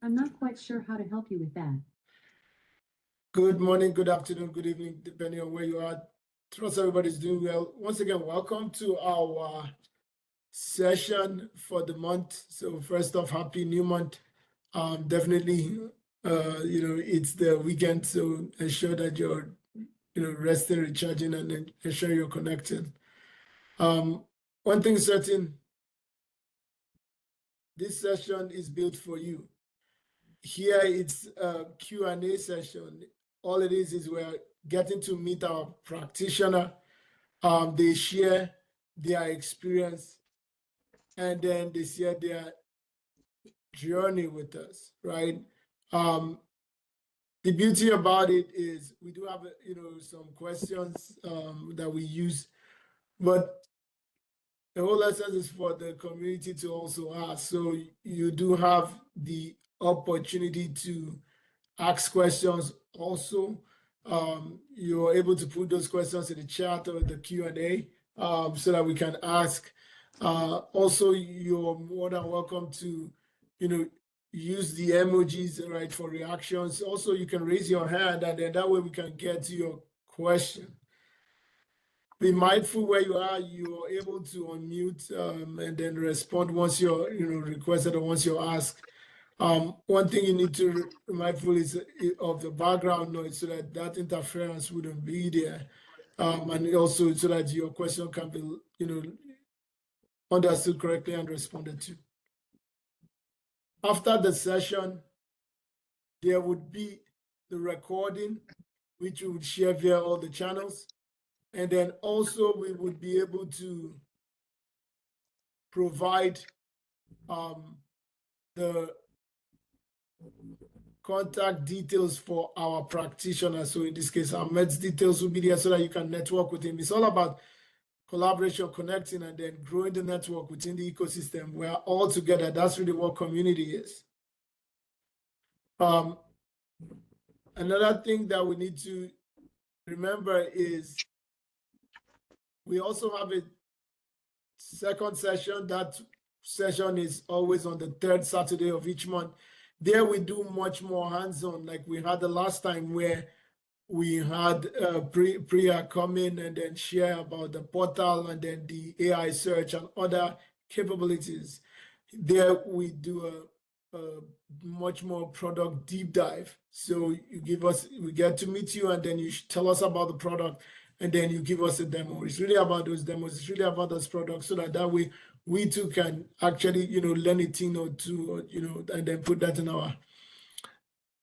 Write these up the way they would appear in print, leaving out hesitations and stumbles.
I'm not quite sure how to help you with that. Good morning, good afternoon, good evening, depending on where you are. Trust everybody's doing well. Once again, welcome to our session for the month. So first off, happy new month. Definitely, it's the weekend, so ensure that you're, resting, recharging, and then ensure you're connected. One thing certain, this session is built for you. Here it's a Q&A session. All it is we're getting to meet our practitioner. They share their experience and then they share their journey with us, right? The beauty about it is we do have, some questions that we use, but the whole essence is for the community to also ask. So you do have the opportunity to ask questions also. You're able to put those questions in the chat or the Q&A so that we can ask. Also, you're more than welcome to, use the emojis, right, for reactions. Also, you can raise your hand and then that way we can get to your question. Be mindful where you are. You're able to unmute and then respond once you're, requested or once you're asked. One thing you need to be mindful is of the background noise so that that interference wouldn't be there. And also so that your question can be, understood correctly and responded to. After the session, there would be the recording, which we would share via all the channels. And then also we would be able to provide the contact details for our practitioner. So in this case, Ahmed's details will be there so that you can network with him. It's all about collaboration, connecting, and then growing the network within the ecosystem. We are all together. That's really what community is. Another thing that we need to remember is we also have a second session. That session is always on the third Saturday of each month. There we do much more hands-on, like we had the last time where we had Priya come in and then share about the portal and then the AI search and other capabilities. There we do a much more product deep dive. So we get to meet you and then you tell us about the product and then you give us a demo. It's really about those demos. It's really about those products so that way we too can actually, learn a thing or two, and then put that in our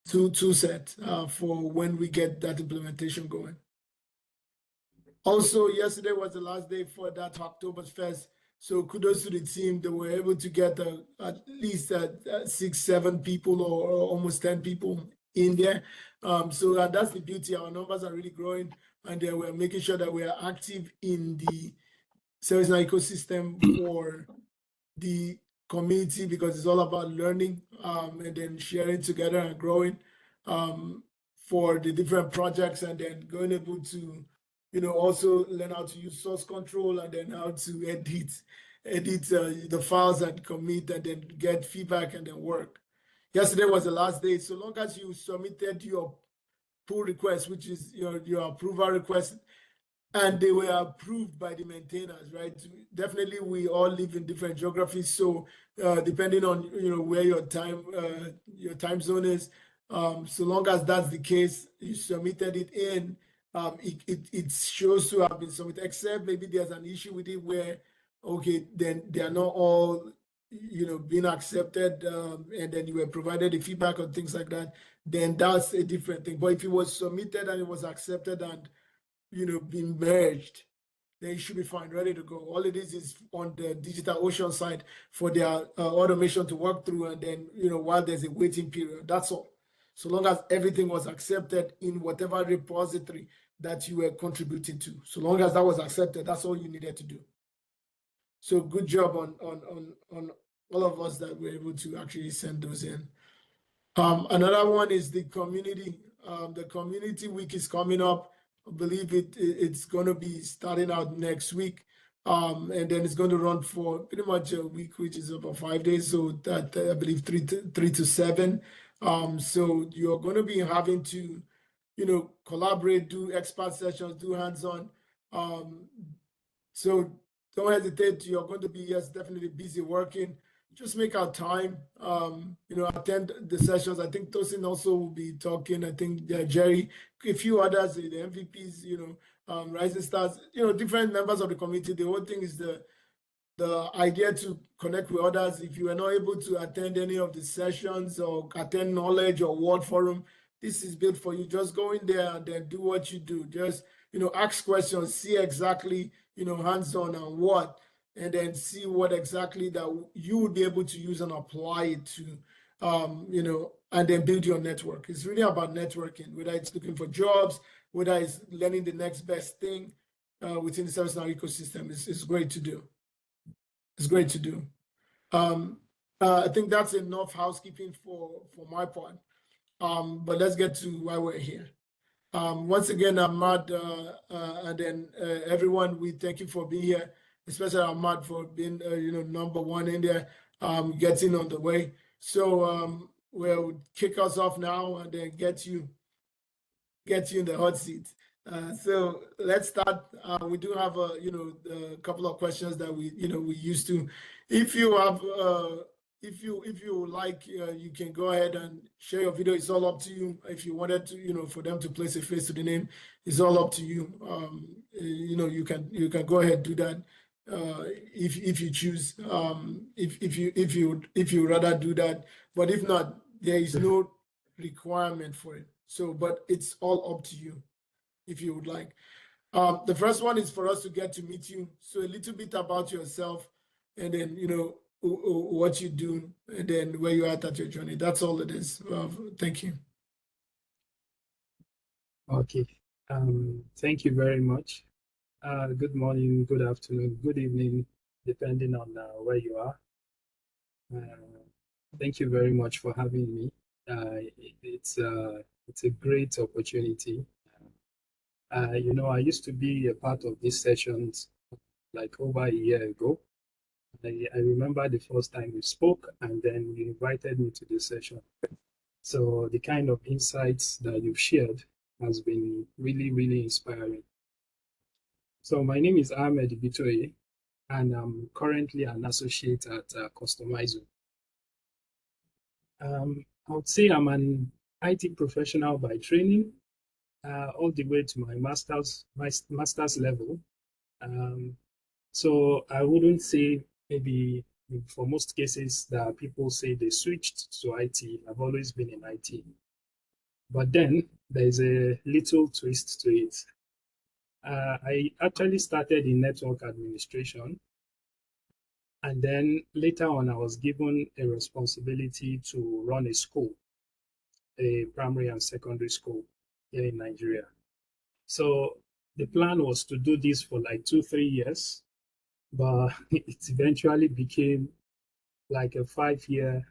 tool set for when we get that implementation going. Also, yesterday was the last day for that Oktoberfest. So kudos to the team. They were able to get at least 6, 7 people or almost 10 people in there. So that's the beauty. Our numbers are really growing and we're making sure that we are active in the ServiceNow ecosystem for the community because it's all about learning and then sharing together and growing for the different projects and then going able to, also learn how to use source control and then how to edit the files and commit and then get feedback and then work. Yesterday was the last day. So long as you submitted your pull request, which is your approval request, and they were approved by the maintainers, right? Definitely, we all live in different geographies, so depending on where your time zone is, so long as that's the case, you submitted it in, it shows to have been submitted. Except maybe there's an issue with it where, okay, then they are not all being accepted, and then you were provided the feedback on things like that. Then that's a different thing. But if it was submitted and it was accepted and been merged, then it should be fine, ready to go. All it is on the DigitalOcean side for their automation to work through, and then while there's a waiting period, that's all. So long as everything was accepted in whatever repository that you were contributing to, so long as that was accepted, that's all you needed to do. So good job on all of us that were able to actually send those in. Another one is the community. The community week is coming up. I believe it's going to be starting out next week. And then it's going to run for pretty much a week, which is about 5 days. So that I believe three to seven. So you're going to be having to, collaborate, do expert sessions, do hands-on. So don't hesitate. You're going to be, yes, definitely busy working. Just make out time. Attend the sessions. I think Tosin also will be talking. I think Jerry, a few others, the MVPs, rising stars, different members of the community. The whole thing is the idea to connect with others. If you are not able to attend any of the sessions or attend knowledge or word forum, this is built for you. Just go in there and then do what you do. Just, ask questions, see exactly, hands-on and what, and then see what exactly that you would be able to use and apply it to, and then build your network. It's really about networking, whether it's looking for jobs, whether it's learning the next best thing within the ServiceNow ecosystem. It's great to do. It's great to do. I think that's enough housekeeping for my part. But let's get to why we're here. Once again, Ahmad, and then everyone, we thank you for being here, especially Ahmad for being, number one in there, getting on the way. So we'll kick us off now and then get you in the hot seat. So let's start. We do have a couple of questions that we used to. If you have if you like, you can go ahead and share your video. It's all up to you. If you wanted to, for them to place a face to the name, it's all up to you. You can go ahead and do that if you choose. If you rather do that, but if not, there is no requirement for it. So, but it's all up to you if you would like. The first one is for us to get to meet you. So a little bit about yourself and then, what you do and then where you are at your journey. That's all it is. Thank you. Okay. Thank you very much. Good morning, good afternoon, good evening, depending on where you are. Thank you very much for having me. It's a great opportunity. I used to be a part of these sessions like over a year ago. I remember the first time we spoke and then you invited me to this session. So the kind of insights that you've shared has been really, really inspiring. So my name is Ahmad Ibitoye, and I'm currently an associate at Customizo. I would say I'm an IT professional by training, all the way to my master's level. So I wouldn't say maybe for most cases that people say they switched to IT. I've always been in IT. But then there's a little twist to it. I actually started in network administration. And then later on, I was given a responsibility to run a school, a primary and secondary school here in Nigeria. So the plan was to do this for like 2-3 years, but it eventually became like a 5-year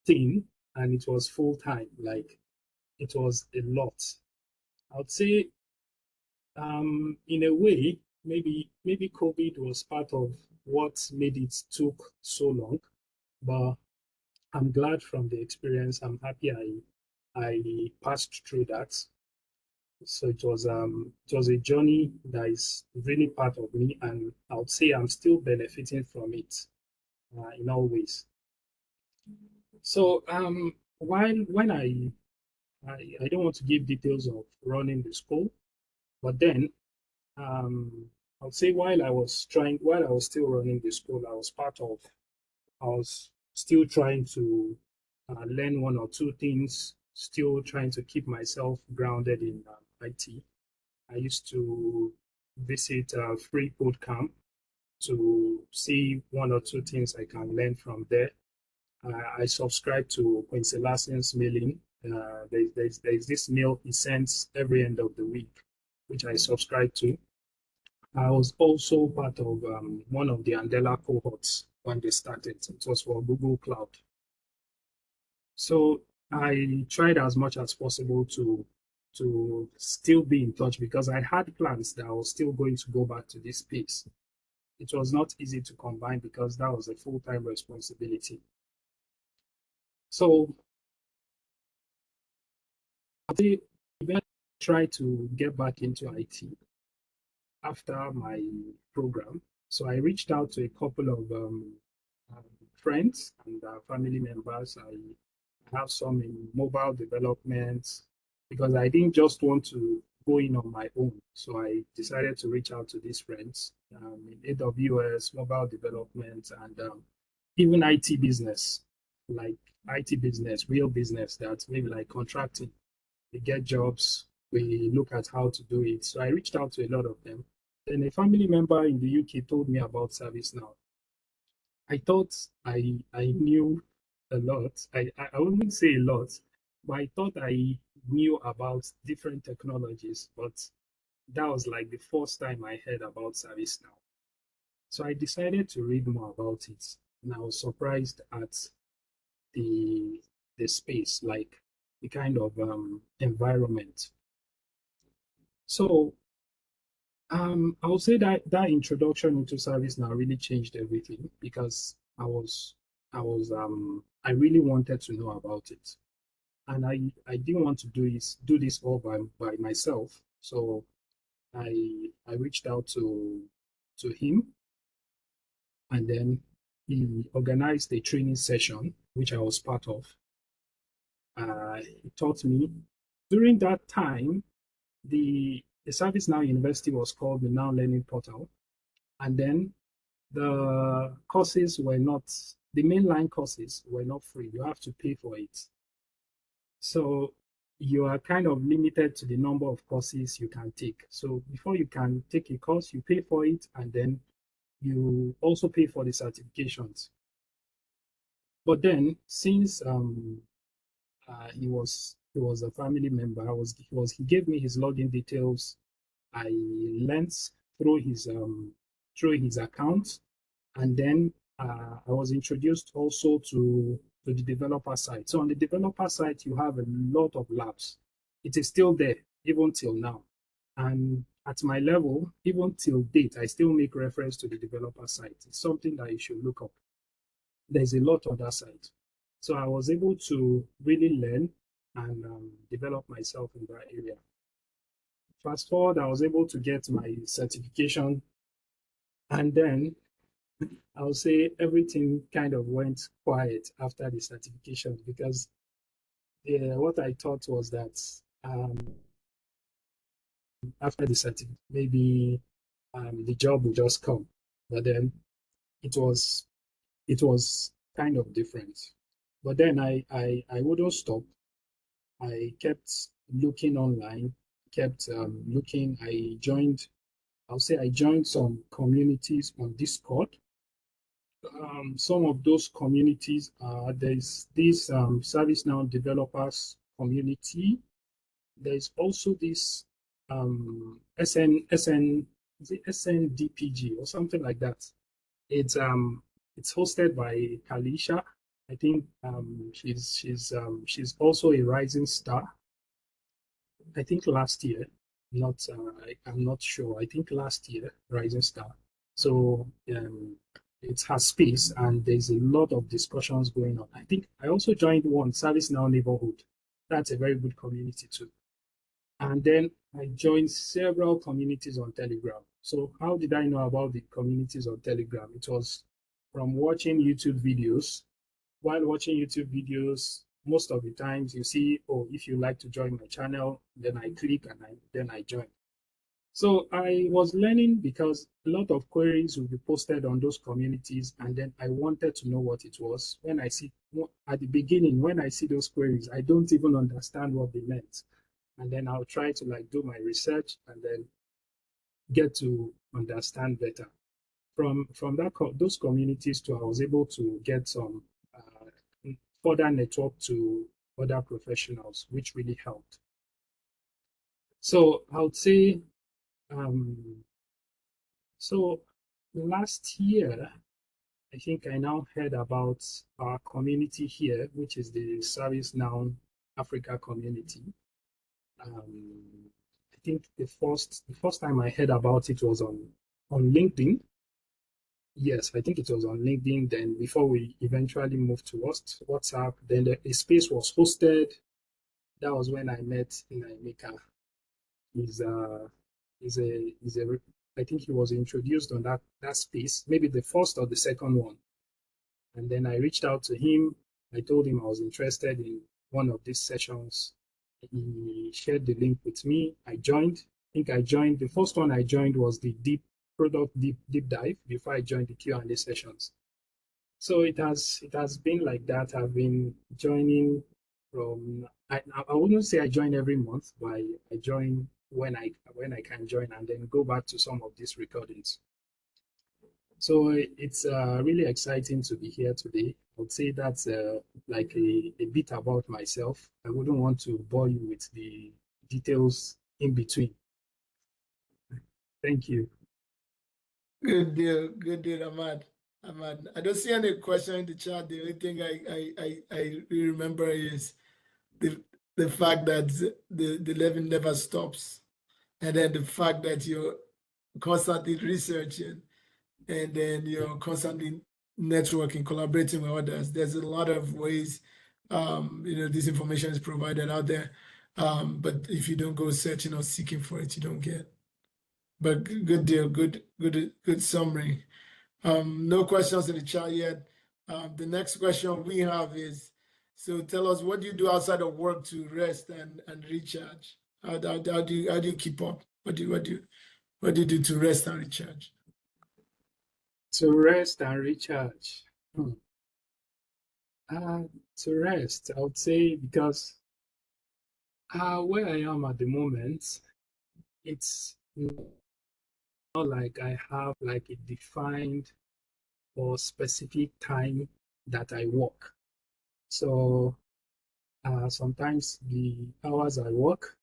thing, and it was full time. Like it was a lot. I would say, in a way, maybe COVID was part of what made it took so long, but I'm glad from the experience. I'm happy I passed through that. So it was a journey that is really part of me, and I would say I'm still benefiting from it in all ways. So when I don't want to give details of running the school, but then I would say while I was still running the school, I was still trying to learn one or two things, still trying to keep myself grounded in IT. I used to visit free code camp to see one or two things I can learn from there. I subscribe to Quincy Larsen's mailing. There's this mail he sends every end of the week, which I subscribe to. I was also part of one of the Andela cohorts when they started. It was for Google Cloud. So I tried as much as possible to still be in touch because I had plans that I was still going to go back to this space. it was not easy to combine because that was a full-time responsibility. So I eventually tried to get back into IT after my program. So I reached out to a couple of friends and family members. I have some in mobile development because I didn't just want to go in on my own. So I decided to reach out to these friends in AWS, mobile development, and even IT business, like IT business, real business that maybe like contracting. We get jobs, we look at how to do it. So I reached out to a lot of them. Then a family member in the UK told me about ServiceNow. I thought I knew a lot. I wouldn't say a lot, but I thought I knew about different technologies. But that was like the first time I heard about ServiceNow. So I decided to read more about it. And I was surprised at the space, like the kind of environment. So I would say that that introduction into ServiceNow really changed everything because I really wanted to know about it, and I didn't want to do this all by myself. So I reached out to him, and then he organized a training session which I was part of. He taught me. During that time, the ServiceNow University was called the Now Learning Portal, and then the courses were not, the mainline courses were not free. You have to pay for it. So you are kind of limited to the number of courses you can take. So before you can take a course, you pay for it, and then you also pay for the certifications. But then, since he was a family member, he gave me his login details. I learned through his account, and then I was introduced also to the developer side. So on the developer side, you have a lot of labs. It is still there even till now, and at my level, even till date, I still make reference to the developer side. It's something that you should look up. There's a lot on that side. So I was able to really learn and develop myself in that area. Fast forward, I was able to get my certification, and then I would say everything kind of went quiet after the certification because what I thought was that after the certificate, maybe the job will just come, but then it was kind of different. But then I wouldn't stop. I kept looking online, kept looking. I joined some communities on Discord. Some of those communities, there's this ServiceNow developers community. There's also this is it SNDPG or something like that. It's hosted by Kalisha. I think she's also a rising star. I think last year, not I'm not sure. I think last year, rising star. So it has space and there's a lot of discussions going on. I think I also joined one ServiceNow neighborhood. That's a very good community too. And then I joined several communities on Telegram. So how did I know about the communities on Telegram? It was from watching YouTube videos. While watching YouTube videos, most of the times you see, oh, if you like to join my channel, then I click and then I join. So I was learning because a lot of queries will be posted on those communities, and then I wanted to know what it was. When I see at the beginning, when I see those queries, I don't even understand what they meant, and then I'll try to like do my research and then get to understand better. From those communities too, I was able to get some further network to other professionals, which really helped. So I would say, so last year, I think I now heard about our community here, which is the ServiceNow Africa community. I think the first time I heard about it was on LinkedIn. Yes, I think it was on LinkedIn. Then before we eventually moved to WhatsApp, then a space was hosted. That was when I met Emeka. He's he's a I think he was introduced on that space, maybe the first or the second one. And then I reached out to him. I told him I was interested in one of these sessions. He shared the link with me. I joined. I think I joined. The first one I joined was the deep dive before I joined the Q&A sessions. So it has been like that. I've been joining from I wouldn't say I join every month, but I join when I can join and then go back to some of these recordings. So it's really exciting to be here today. I would say that's like a bit about myself. I wouldn't want to bore you with the details in between. Thank you. Good deal, Ahmad. Ahmad, I don't see any question in the chat. The only thing I remember is the fact that the learning never stops, and then the fact that you're constantly researching, and then you're constantly networking, collaborating with others. There's a lot of ways, this information is provided out there, but if you don't go searching or seeking for it, you don't get. But good deal, good summary. No questions in the chat yet. The next question we have is, so tell us, what do you do outside of work to rest and recharge? How do you keep up? What do you do to rest and recharge? To rest and recharge. To rest, I would say, because where I am at the moment, it's not like I have like a defined or specific time that I work. So sometimes the hours I work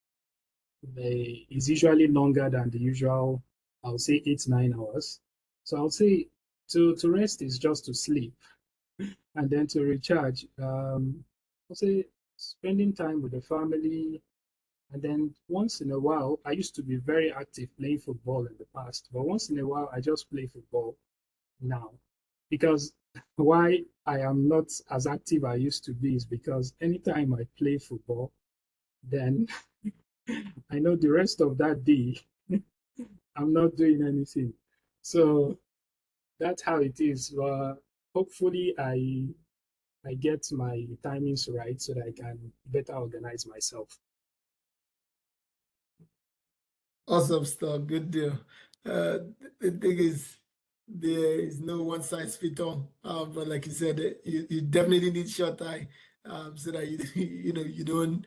is usually longer than the usual, I'll say 8-9 hours. So I'll say to rest is just to sleep. And then to recharge, I'll say spending time with the family. And then once in a while, I used to be very active playing football in the past, but once in a while, I just play football now. Because why I am not as active I used to be is because anytime I play football, then I know the rest of that day, I'm not doing anything. So that's how it is. Hopefully, I get my timings right so that I can better organize myself. Awesome stuff. Good deal. The thing is, there is no one size fit all. But like you said, you definitely need short eye, so that you don't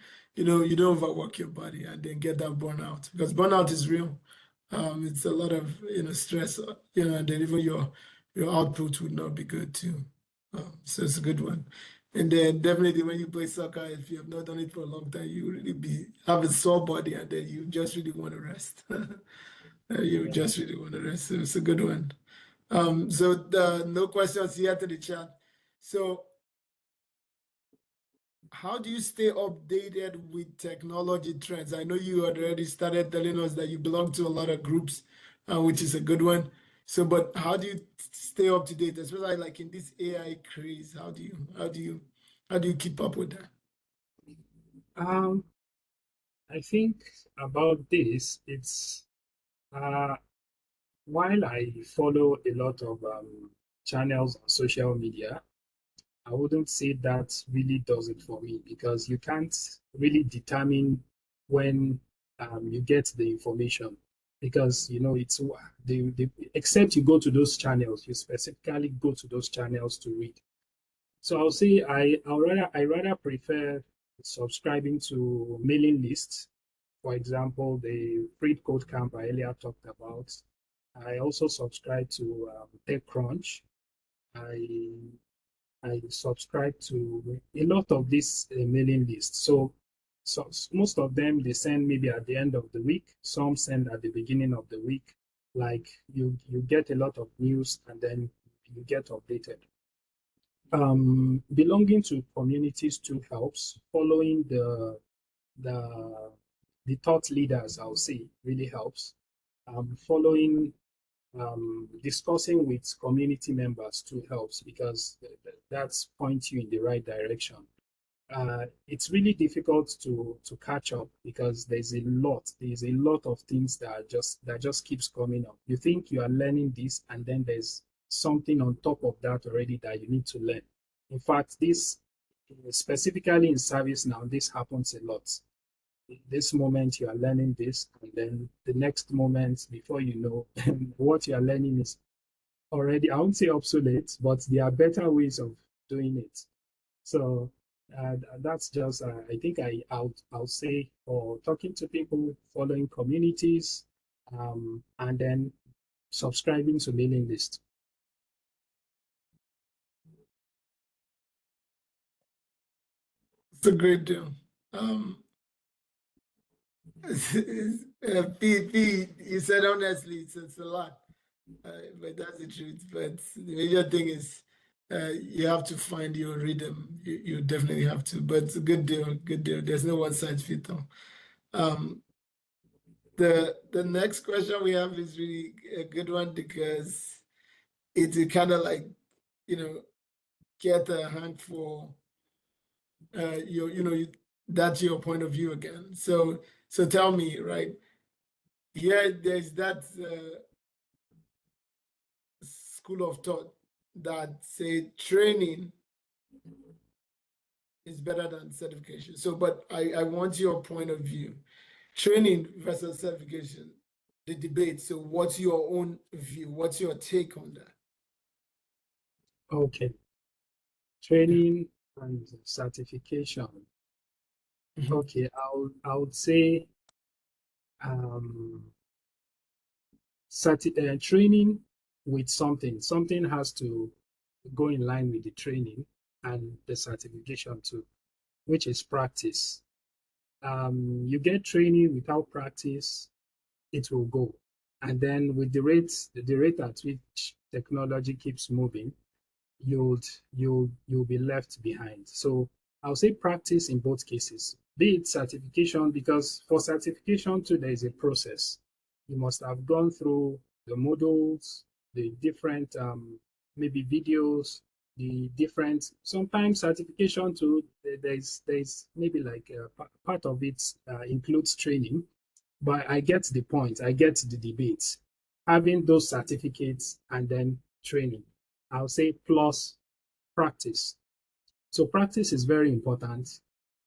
overwork your body and then get that burnout, because burnout is real. It's a lot of stress, and then even your output would not be good too. So it's a good one. And then definitely when you play soccer, if you have not done it for a long time, you really have a sore body, and then you just really want to rest. You just really want to rest. So it's a good one. So no questions yet in the chat. So how do you stay updated with technology trends? I know you had already started telling us that you belong to a lot of groups, which is a good one. So, but how do you stay up to date, especially like in this AI craze? How do you keep up with that? I think about this, it's while I follow a lot of channels on social media, I wouldn't say that really does it for me, because you can't really determine when you get the information, because it's except you go to those channels, you specifically go to those channels to read. So I'll say I rather prefer subscribing to mailing lists. For example, the Freed Code Camp I earlier talked about. I also subscribe to TechCrunch. I I subscribe to a lot of these mailing lists. So most of them they send maybe at the end of the week. Some send at the beginning of the week. Like you get a lot of news and then you get updated. Belonging to communities too helps. Following the thought leaders, I'll say, really helps. Following discussing with community members too helps, because that's points you in the right direction. It's really difficult to catch up, because there's a lot of things that just keeps coming up. You think you are learning this, and then there's something on top of that already that you need to learn. In fact, this specifically in service now, this happens a lot. This moment you are learning this, and then the next moment, before you know, what you are learning is already, I won't say obsolete, but there are better ways of doing it. So that's just, I think I'll say, for talking to people, following communities, and then subscribing to mailing list. It's a great deal. P, you said honestly, it's a lot, but that's the truth. But the major thing is you have to find your rhythm. You definitely have to. But it's a good deal, good deal. There's no one size fit all. The next question we have is really a good one, because it's kind of like, get a hang for that's your point of view again. So tell me, right? Here there's that school of thought that say training is better than certification. So, but I want your point of view. Training versus certification, the debate. So what's your own view? What's your take on that? Okay. Training and certification. Okay, I would say training with something has to go in line with the training and the certification too, which is practice. You get training without practice, it will go. And then with the rate at which technology keeps moving, you'll be left behind. So I'll say practice in both cases, be it certification, because for certification too, there is a process. You must have gone through the modules, the different maybe videos, the different, sometimes certification too, there's maybe like part of it includes training. But I get the point. I get the debate. Having those certificates and then training, I'll say plus practice. So practice is very important.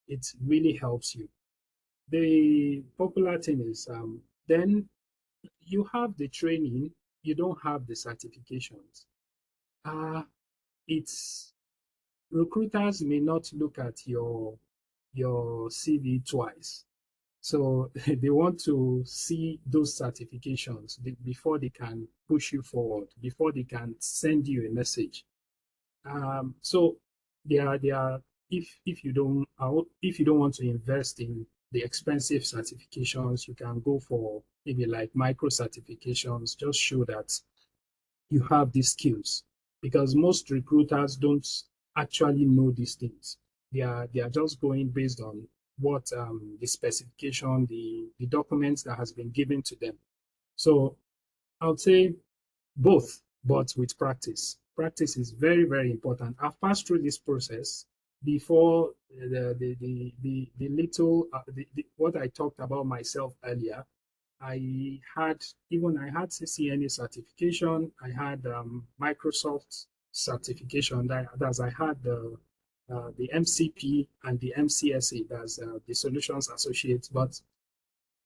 It really helps you. The popular thing is then you have the training, you don't have the certifications. It's recruiters may not look at your CV twice. So they want to see those certifications before they can push you forward, before they can send you a message. So they are if you don't want to invest in the expensive certifications, you can go for maybe like micro certifications. Just show that you have these skills, because most recruiters don't actually know these things. They are just going based on what the specification, the documents that has been given to them. So I would say both, but with practice. Practice is very, very important. I've passed through this process before the little what I talked about myself earlier. I had CCNA certification. I had Microsoft certification. That's I had the MCP and the MCSA. That's the Solutions Associates. But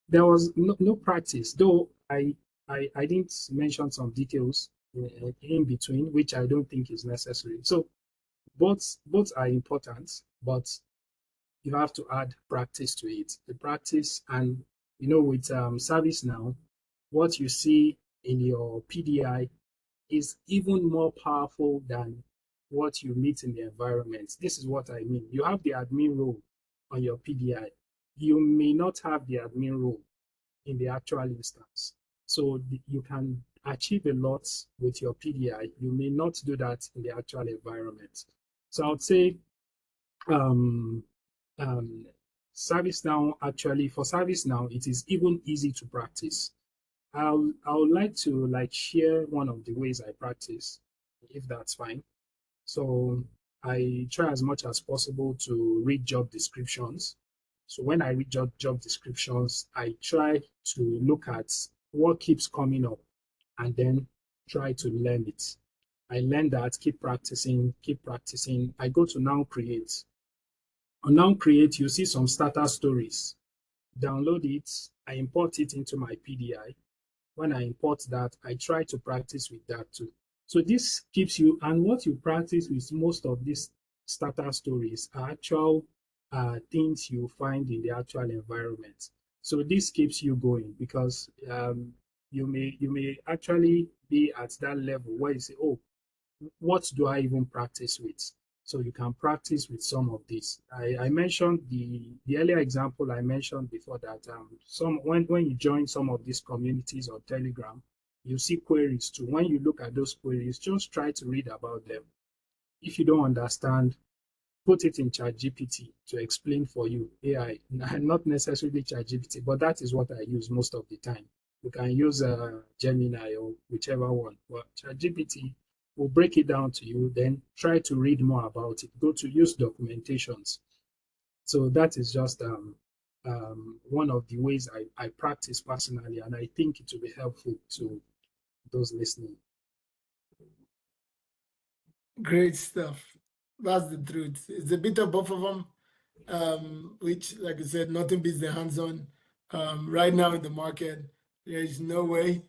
there was no practice, though I didn't mention some details in between, which I don't think is necessary. So both are important, but you have to add practice to it. The practice, and with service now, what you see in your PDI is even more powerful than what you meet in the environment. This is what I mean. You have the admin role on your PDI. You may not have the admin role in the actual instance. So you can achieve a lot with your PDI. You may not do that in the actual environment. So I would say ServiceNow, actually, for ServiceNow, it is even easy to practice. I would like to share one of the ways I practice, if that's fine. So I try as much as possible to read job descriptions. So when I read job descriptions, I try to look at what keeps coming up and then try to learn it. I learn that, keep practicing, keep practicing. I go to Now Create. On Now Create, you see some starter stories. Download it, I import it into my PDI. When I import that, I try to practice with that too. So this keeps you, and what you practice with most of these starter stories are actual things you find in the actual environment. So this keeps you going because you may actually be at that level where you say, oh, what do I even practice with? So you can practice with some of these. I mentioned the earlier example I mentioned before that when you join some of these communities or Telegram, you see queries too. When you look at those queries, just try to read about them. If you don't understand, put it in ChatGPT to explain for you. AI, not necessarily ChatGPT, but that is what I use most of the time. You can use Gemini or whichever one. But ChatGPT will break it down to you, then try to read more about it. Go to use documentations. So that is just one of the ways I practice personally, and I think it will be helpful to those listening. Great stuff. That's the truth. It's a bit of both of them, which, like I said, nothing beats the hands-on. Right now in the market, there is no way,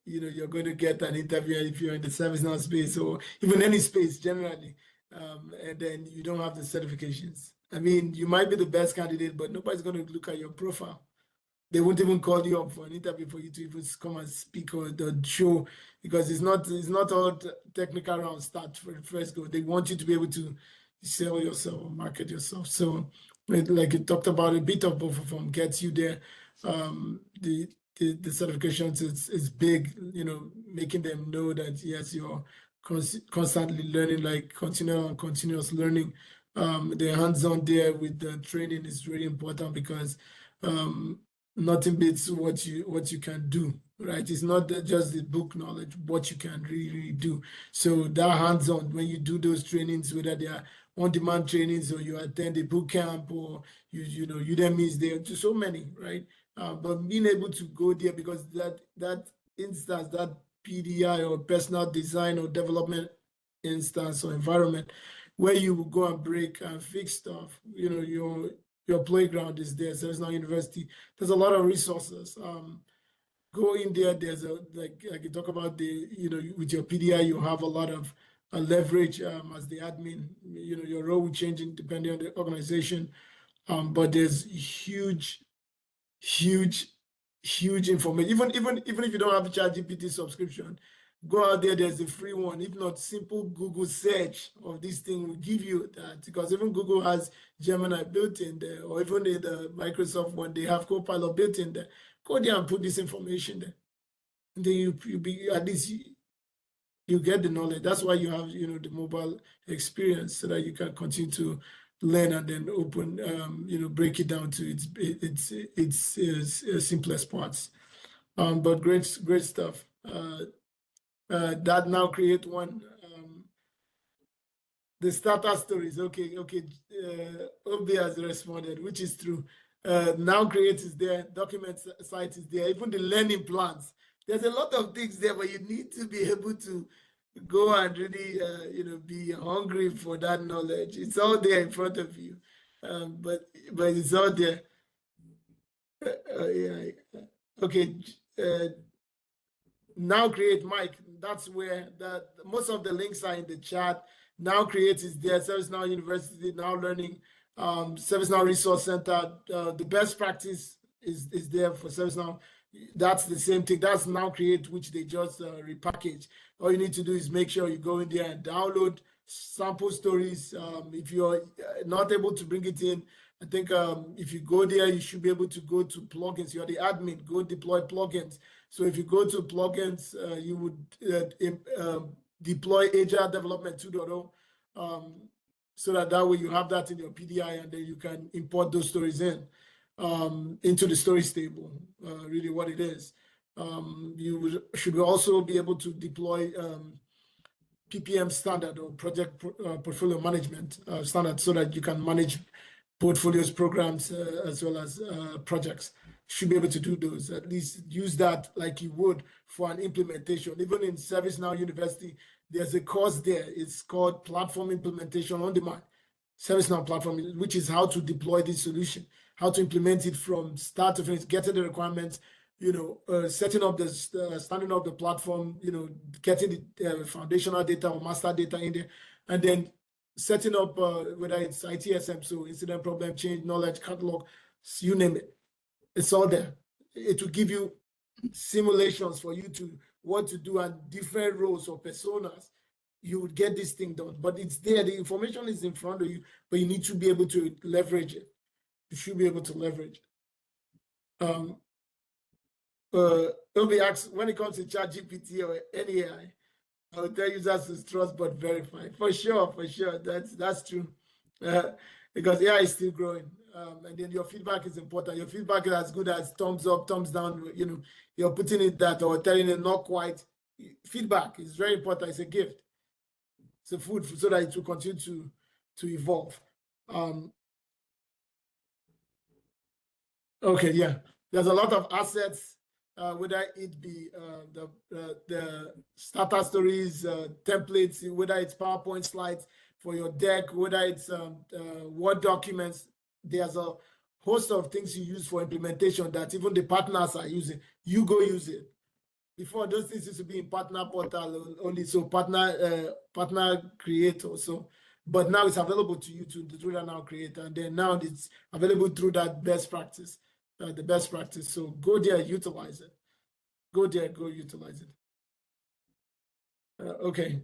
you're going to get an interview if you're in the ServiceNow space or even any space generally, and then you don't have the certifications. I mean, you might be the best candidate, but nobody's going to look at your profile. They won't even call you up for an interview for you to even come and speak or the show, because it's not all technical round start for the first go. They want you to be able to sell yourself or market yourself. So like you talked about, a bit of both of them gets you there. The certifications is big, making them know that yes, you're constantly learning, like continuous learning. The hands-on there with the training is really important because nothing beats what you can do, right? It's not just the book knowledge, what you can really do. So that hands-on, when you do those trainings, whether they are on-demand trainings or you attend a boot camp or Udemy is there, to so many, right? But being able to go there, because that instance, that PDI or personal design or development instance or environment where you will go and break and fix stuff, your playground is there. So it's not university. There's a lot of resources. Go in there. There's like you talk about with your PDI, you have a lot of leverage as the admin. Your role will change depending on the organization. But there's huge, huge information. Even if you don't have a ChatGPT subscription, go out there. There's a free one. If not, simple Google search of this thing will give you that, because even Google has Gemini built in there, or even the Microsoft one, they have Copilot built in there. Go there and put this information there, and then you be at least you get the knowledge. That's why you have the mobile experience, so that you can continue to learn and then open break it down to its simplest parts. But great stuff. That now create one. The starter stories. Okay. Obi has responded, which is true. Now create is there, document site is there, even the learning plans. There's a lot of things there, but you need to be able to go and really be hungry for that knowledge. It's all there in front of you. But it's all there. Yeah. Okay. Now create, Mike, that's where most of the links are in the chat. Now create is there. ServiceNow University, Now Learning, ServiceNow Resource Center. The best practice is there for ServiceNow. That's the same thing. That's Now Create, which they just repackage. All you need to do is make sure you go in there and download sample stories. If you're not able to bring it in, I think if you go there, you should be able to go to plugins. You're the admin, go deploy plugins. So if you go to plugins, you would deploy Agile Development 2.0, so that way you have that in your PDI, and then you can import those stories in into the stories table, really what it is. You should also be able to deploy PPM standard or portfolio management standard so that you can manage portfolios, programs, as well as projects. Should be able to do those, at least use that like you would for an implementation. Even in ServiceNow University, there's a course there. It's called Platform Implementation on Demand. ServiceNow platform, which is how to deploy this solution, how to implement it from start to finish, getting the requirements, setting up the standing up the platform, getting the foundational data or master data in there, and then setting up whether it's ITSM, so incident, problem, change, knowledge, catalog, you name it. It's all there. It will give you simulations for you to what to do and different roles or personas. You would get this thing done, but it's there. The information is in front of you, but you need to be able to leverage it. You should be able to leverage it. Obi asks, when it comes to ChatGPT or any AI, I will tell users to trust but verify. For sure. That's true. Because AI is still growing. And then your feedback is important. Your feedback is as good as thumbs up, thumbs down. You're putting it that or telling it not quite. Feedback is very important. It's a gift. It's a food so that it will continue to evolve. Okay, yeah. There's a lot of assets, whether it be the starter stories, templates, whether it's PowerPoint slides for your deck, whether it's Word documents. There's a host of things you use for implementation that even the partners are using. You go use it. Before, those things used to be in partner portal only, so partner creator. So, but now it's available to you through that now creator, and then now it's available through that best practice, the best practice. So go there, utilize it. Go there, go utilize it. Okay.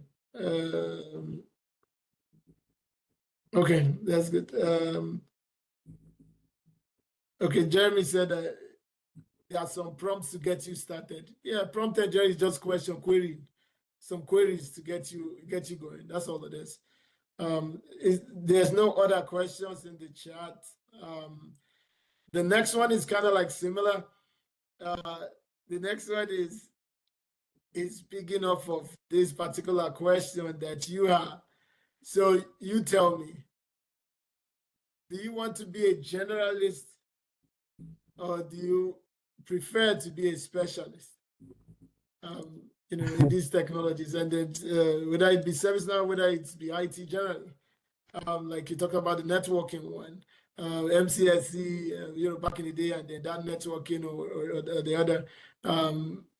Okay, that's good. Okay, Jeremy said there are some prompts to get you started. Yeah, prompted Jerry is just query, some queries to get you going. That's all it is. There's no other questions in the chat. The next one is kind of like similar. The next one is picking up of this particular question that you have. So you tell me, do you want to be a generalist or do you prefer to be a specialist? In these technologies, and then whether it be ServiceNow, whether it be IT generally, like you talk about the networking one, MCSC, back in the day, and then that networking or the other,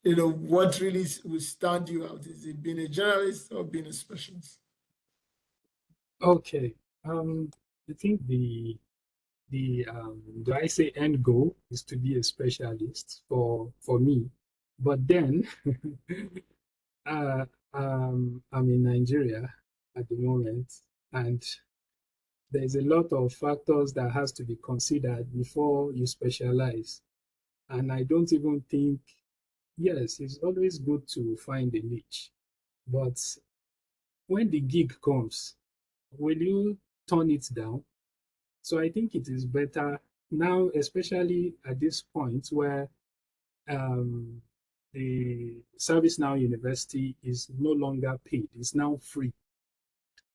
what really will stand you out? Is it being a generalist or being a specialist? Okay. I think the do I say end goal is to be a specialist for me, but then I'm in Nigeria at the moment, and there's a lot of factors that has to be considered before you specialize. And I don't even think, yes, it's always good to find a niche, but when the gig comes, will you turn it down? So I think it is better now, especially at this point where the ServiceNow University is no longer paid; it's now free.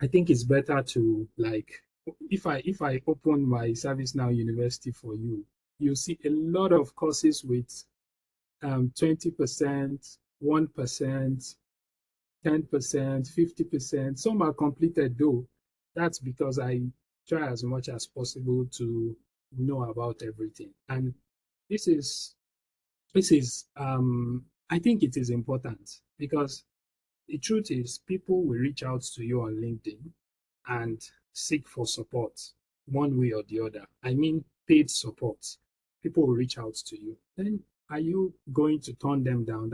I think it's better to, like, if I open my ServiceNow University for you, you see a lot of courses with 20%, 1%, 10%, 50%. Some are completed though. That's because I try as much as possible to know about everything. And this is I think it is important because the truth is people will reach out to you on LinkedIn and seek for support one way or the other. I mean paid support. People will reach out to you. Then are you going to turn them down?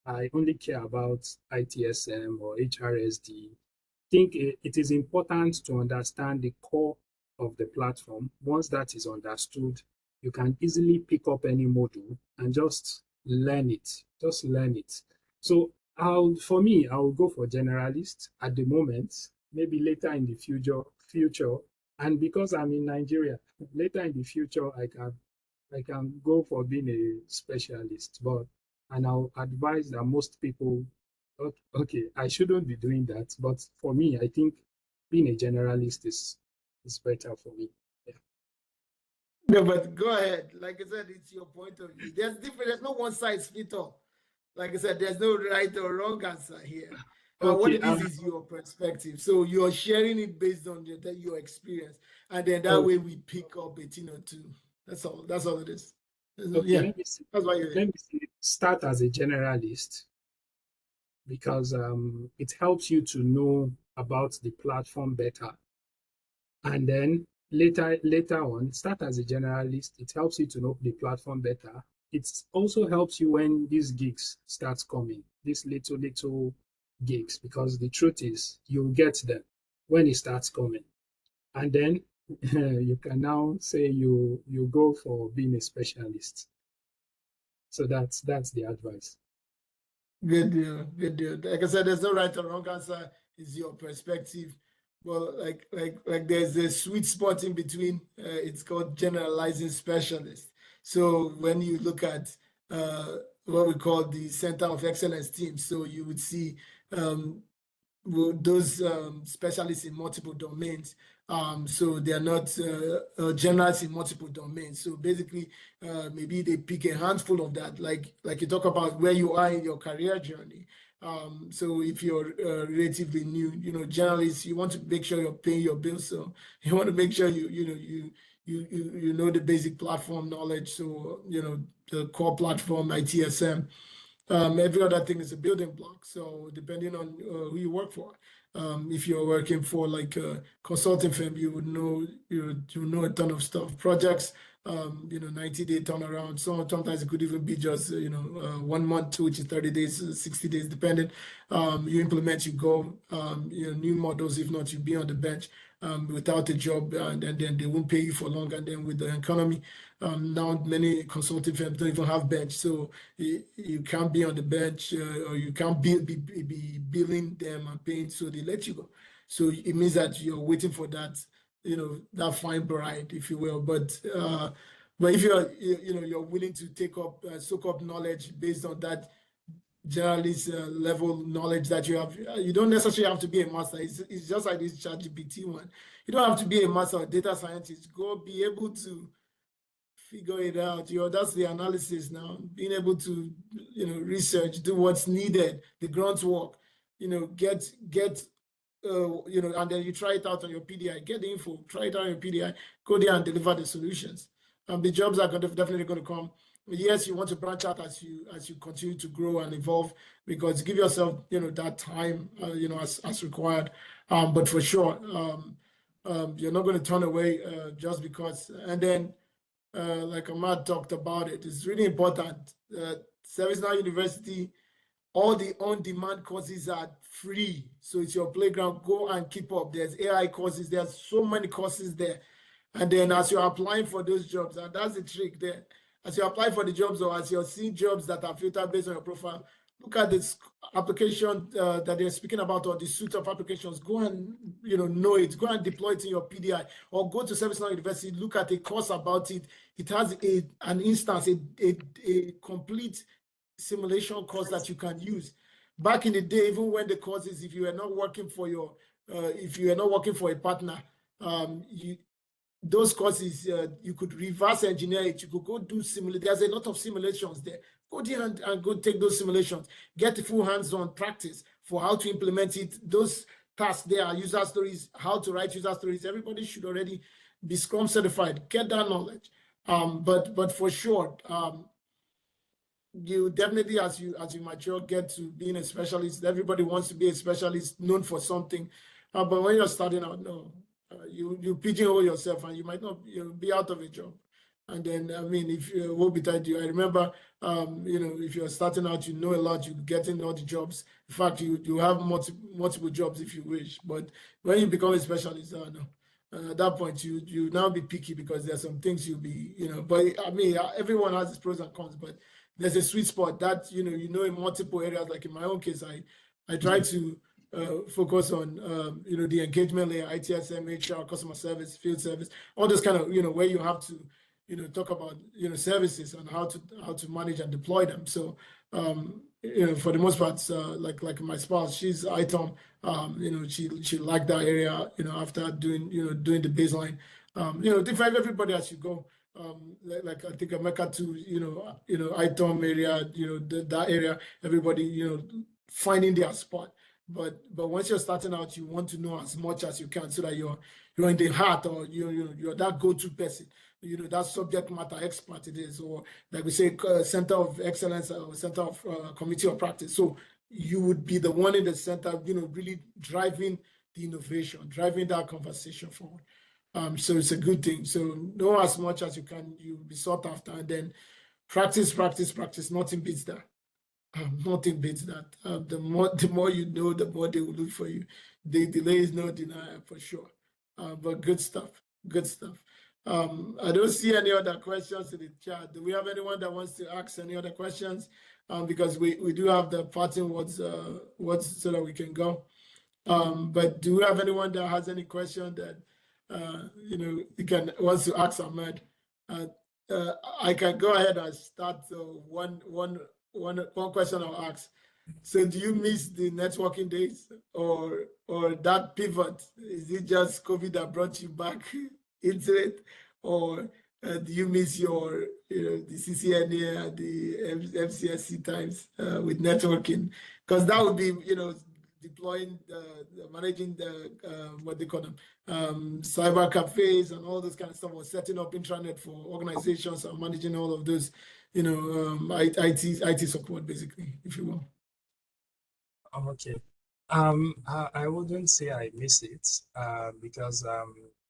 I only care about ITSM or HRSD. I think it is important to understand the core of the platform. Once that is understood, you can easily pick up any module and just learn it. Just learn it. So for me, I'll go for generalist at the moment, maybe later in the future. And because I'm in Nigeria, later in the future, I can go for being a specialist. But And I'll advise that most people, okay, I shouldn't be doing that. But for me, I think being a generalist is better for me. Yeah. No, but go ahead. Like I said, it's your point of view. There's no one size fits all. Like I said, there's no right or wrong answer here. What Okay. it is your perspective. So you're sharing it based on your experience, and then that way Okay. we pick up a thing or two. That's all. That's all it is. Okay. Yeah, Let me see. that's why you're Let there. me see. Start as a generalist because it helps you to know about the platform better. And then later on, start as a generalist. It helps you to know the platform better. It also helps you when these gigs starts coming, these little gigs, because the truth is you'll get them when it starts coming. And then you can now say you go for being a specialist. So that's the advice. Good deal. Good deal. Like I said, there's no right or wrong answer. It's your perspective. Well, like there's a sweet spot in between. It's called generalizing specialist. So when you look at what we call the Center of Excellence team, so you would see um, those specialists in multiple domains. So they are not generalists in multiple domains. So basically, maybe they pick a handful of that, like you talk about where you are in your career journey. So if you're relatively new, generalists, you want to make sure you're paying your bills. So you want to make sure you know the basic platform knowledge. So the core platform, ITSM. Every other thing is a building block. So depending on who you work for, if you're working for like a consulting firm, you would know you know a ton of stuff. Projects, 90-day turnaround. Sometimes it could even be just 1 month, which is 30 days, 60 days, depending. You implement, you go. New models. If not, you be on the bench without a job, and then they won't pay you for long. And then with the economy, now many consulting firms don't even have bench, so you can't be on the bench or you can't be billing them and paying, so they let you go. So it means that you're waiting for that, that fine bride, if you will. But if you're willing to take up soak up knowledge based on that generalist level knowledge that you have, you don't necessarily have to be a master. It's just like this ChatGPT one. You don't have to be a master or data scientist. Go be able to figure it out. That's the analysis now. Being able to, research, do what's needed, the grunt work, get and then you try it out on your PDI, get the info, try it out on your PDI, go there and deliver the solutions. The jobs are definitely going to come. Yes, you want to branch out as you continue to grow and evolve, because give yourself, that time, as required. But for sure, you're not going to turn away just because. And then like Ahmad talked about it, it's really important. ServiceNow University, all the on-demand courses are free. So it's your playground. Go and keep up. There's AI courses. There's so many courses there. And then as you're applying for those jobs, and that's the trick there. As you apply for the jobs, or as you're seeing jobs that are filtered based on your profile, look at this application that they're speaking about, or the suite of applications. Go and know it. Go and deploy it in your PDI, or go to ServiceNow University. Look at a course about it. It has an instance, a complete simulation course that you can use. Back in the day, even when the courses, if you were not working for a partner, those courses, you could reverse engineer it. You could go do simulate. There's a lot of simulations there. Go there and go take those simulations. Get the full hands-on practice for how to implement it. Those tasks there are user stories, how to write user stories. Everybody should already be Scrum certified. Get that knowledge. But for sure, you definitely, as you mature, get to being a specialist. Everybody wants to be a specialist, known for something. But when you're starting out, no, you pigeonhole yourself, and you might not be out of a job. And then, I mean, if you will be tied to you, I remember, if you're starting out, a lot, you get in all the jobs. In fact, you have multiple jobs if you wish. But when you become a specialist, no. At that point, you now be picky, because there's some things you'll be, But I mean, everyone has its pros and cons. But there's a sweet spot that in multiple areas. Like in my own case, I try to focus on the engagement layer, ITSM, HR, customer service, field service, all those kind of where you have to talk about services and how to manage and deploy them. So For the most part, like my spouse, she's ITOM. She liked that area. After doing the baseline. Different everybody as you go. Like I think Emeka too. ITOM area. That area. Everybody. Finding their spot. But once you're starting out, you want to know as much as you can so that you're in the heart, or you're that go-to person. That subject matter expert it is, or like we say, center of excellence or center of committee of practice. So you would be the one in the center, really driving the innovation, driving that conversation forward. So it's a good thing. So know as much as you can, you'll be sought after, and then practice, practice, practice. Nothing beats that. Nothing beats that. The more you know, the more they will look for you. The delay is no denial for sure. But good stuff. Good stuff. I don't see any other questions in the chat. Do we have anyone that wants to ask any other questions? Because we do have the parting words so that we can go. But do we have anyone that has any question that wants to ask Ahmad? I can go ahead and start one question I'll ask. So do you miss the networking days or that pivot? Is it just COVID that brought you back into it? Or do you miss your, the CCNA and the MCSC times with networking? Because that would be, deploying, managing the, what they call them, cyber cafes and all this kind of stuff, or setting up intranet for organizations and managing all of those, IT support, basically, if you will. Okay. I wouldn't say I miss it because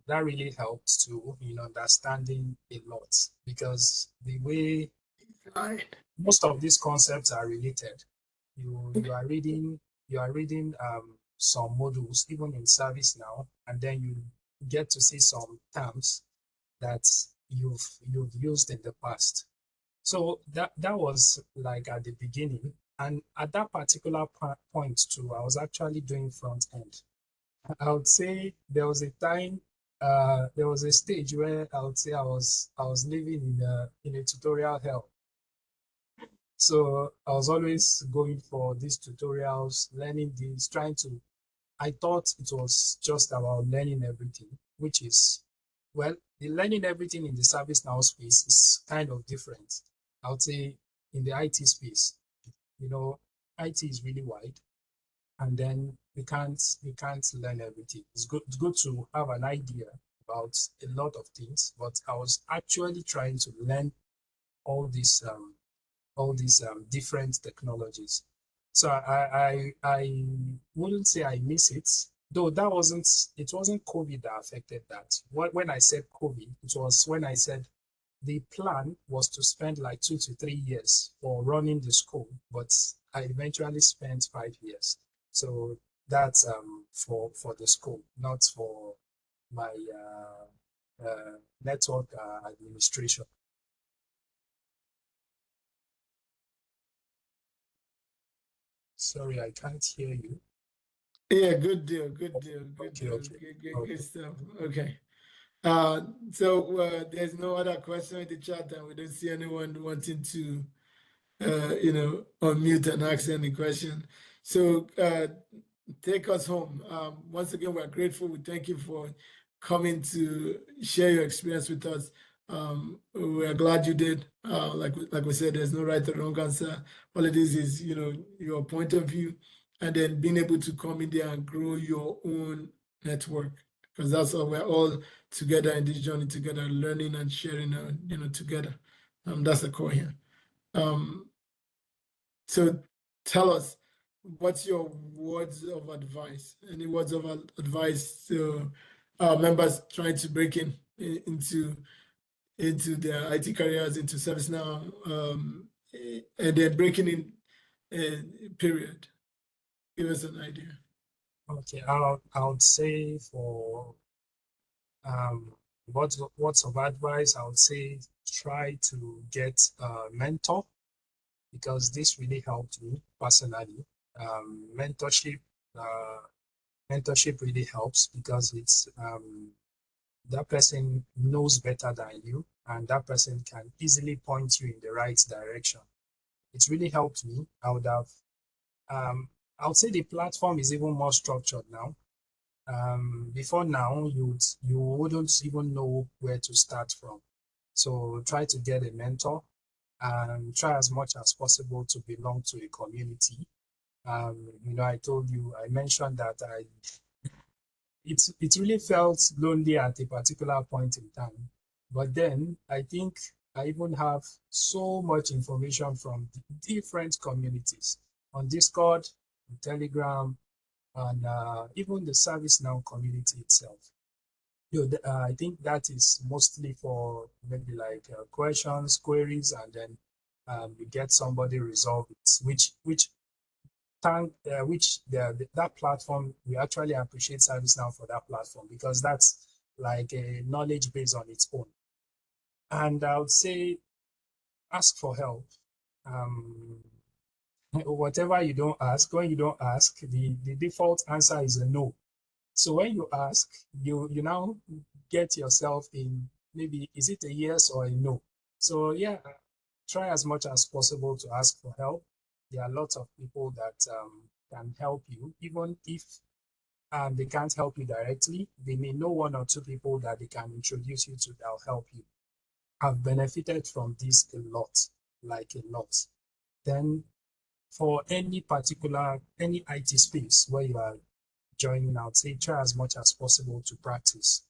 that really helps to understanding a lot, because the way most of these concepts are related. You are reading some modules even in service now, and then you get to see some terms that you've used in the past. So that was like at the beginning, and at that particular point too, I was actually doing front end. I would say there was a time, there was a stage where I would say I was living in a tutorial hell. So I was always going for these tutorials, learning these, I thought it was just about learning everything, which is, well, the learning everything in the ServiceNow space is kind of different. I would say in the IT space, IT is really wide, and then you can't learn everything. It's good to have an idea about a lot of things, but I was actually trying to learn all these different technologies. So I wouldn't say I miss it, though it wasn't COVID that affected that. When I said COVID, it was when I said the plan was to spend like 2 to 3 years for running the school, but I eventually spent 5 years. So that's for the school, not for my network administration. Sorry, I can't hear you. Yeah, good deal. Good stuff. Okay. So there's no other question in the chat, and we don't see anyone wanting to, unmute and ask any question. So take us home. Once again, we're grateful. We thank you for coming to share your experience with us. We're glad you did. Like we said, there's no right or wrong answer. All it is your point of view, and then being able to come in there and grow your own network, because that's all, we're all together in this journey together, learning and sharing, together. That's the core here. So tell us, what's your words of advice? Any words of advice to members trying to break into their IT careers, into ServiceNow, and then breaking in, period? Give us an idea. Okay, I would say for words of advice, I would say try to get a mentor, because this really helped me personally. Mentorship really helps, because it's that person knows better than you, and that person can easily point you in the right direction. it's really helped me. I would have, I would say the platform is even more structured now. Before now, you wouldn't even know where to start from. So try to get a mentor and try as much as possible to belong to a community. I mentioned that it really felt lonely at a particular point in time. But then I think I even have so much information from different communities on Discord, on Telegram, and even the ServiceNow community itself. I think that is mostly for maybe like questions, queries, and then you get somebody resolve it, which that platform, we actually appreciate ServiceNow for that platform, because that's like a knowledge base on its own. And I would say ask for help. Whatever you don't ask, when you don't ask, the default answer is a no. So when you ask, you now get yourself in, maybe is it a yes or a no? So yeah, try as much as possible to ask for help. There are lots of people that can help you, even if they can't help you directly. They may know one or two people that they can introduce you to that will help you. I've benefited from this a lot, like a lot. Then for any IT space where you are joining out, say try as much as possible to practice.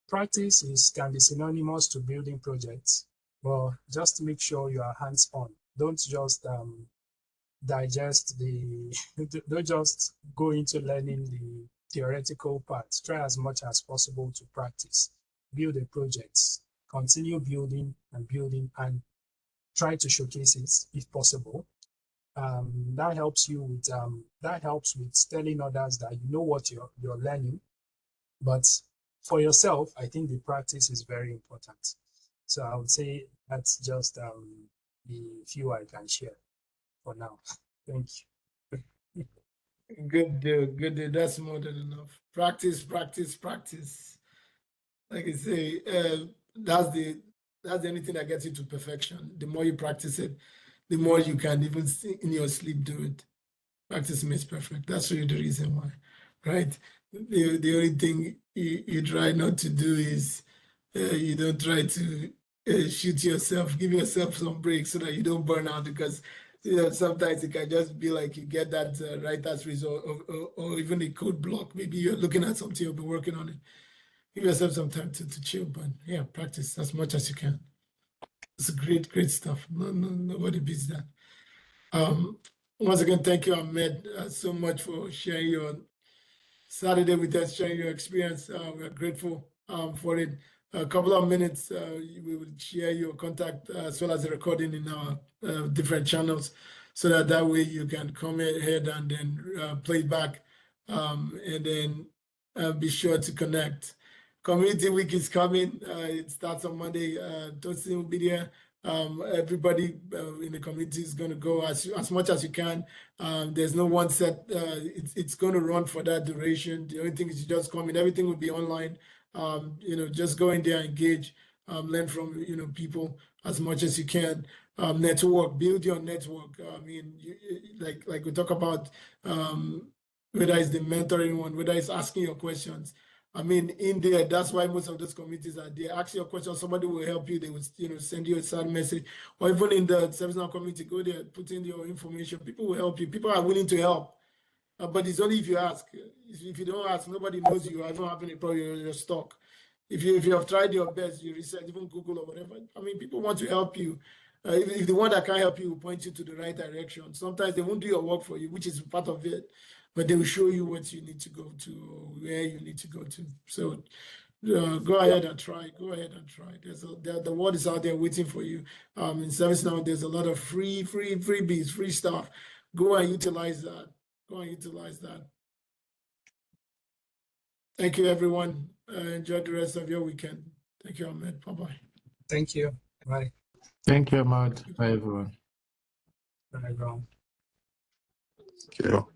Practice can be synonymous to building projects. Well, just make sure you are hands-on. Don't just digest don't just go into learning the theoretical part. Try as much as possible to practice. Build a project, continue building and try to showcase it if possible. That helps with telling others that you know what you're learning. But for yourself, I think the practice is very important. So I would say that's just the few I can share for now. Thank you. Good deal, good deal. That's more than enough. Practice, practice, practice. Like I say, that's the only thing that gets you to perfection. The more you practice it, the more you can even in your sleep do it. Practice makes perfect. That's really the reason why, right? The only thing you try not to do is you don't try to shoot yourself, give yourself some breaks so that you don't burn out, because sometimes it can just be like you get that writer's result or even a code block. Maybe you're looking at something, you'll be working on it. Give yourself some time to chill, but yeah, practice as much as you can. It's great, great stuff. Nobody beats that. Once again, thank you, Ahmed, so much for sharing your Saturday with us, sharing your experience. We're grateful for it. A couple of minutes, we will share your contact as well as the recording in our different channels, so that way you can come ahead and then play it back, and then be sure to connect. Community week is coming. It starts on Monday. Tosin will be there. Everybody in the community is going to go as much as you can. There's no one set. It's going to run for that duration. The only thing is you just come in. Everything will be online. Just go in there, engage, learn from people as much as you can. Network, build your network. I mean, like we talk about, whether it's the mentoring one, whether it's asking your questions. I mean, in there, that's why most of those communities are there. Ask your question, somebody will help you. They will, send you a sad message, or even in the ServiceNow community, go there, put in your information. People will help you. People are willing to help, but it's only if you ask. If you don't ask, nobody knows you. I don't have any problem. You're stuck. If you have tried your best, you research, even Google or whatever. I mean, people want to help you. If the one that can't help you will point you to the right direction. Sometimes they won't do your work for you, which is part of it, but they will show you what you need to go to, or where you need to go to. So go ahead and try. Go ahead and try. The word is out there waiting for you. In ServiceNow, there's a lot of freebies, free stuff. Go and utilize that. Go and utilize that. Thank you, everyone. Enjoy the rest of your weekend. Thank you, Ahmed. Bye-bye. Thank you. Bye. Thank you, Ahmad. Bye, everyone. Bye, everyone. Thank you.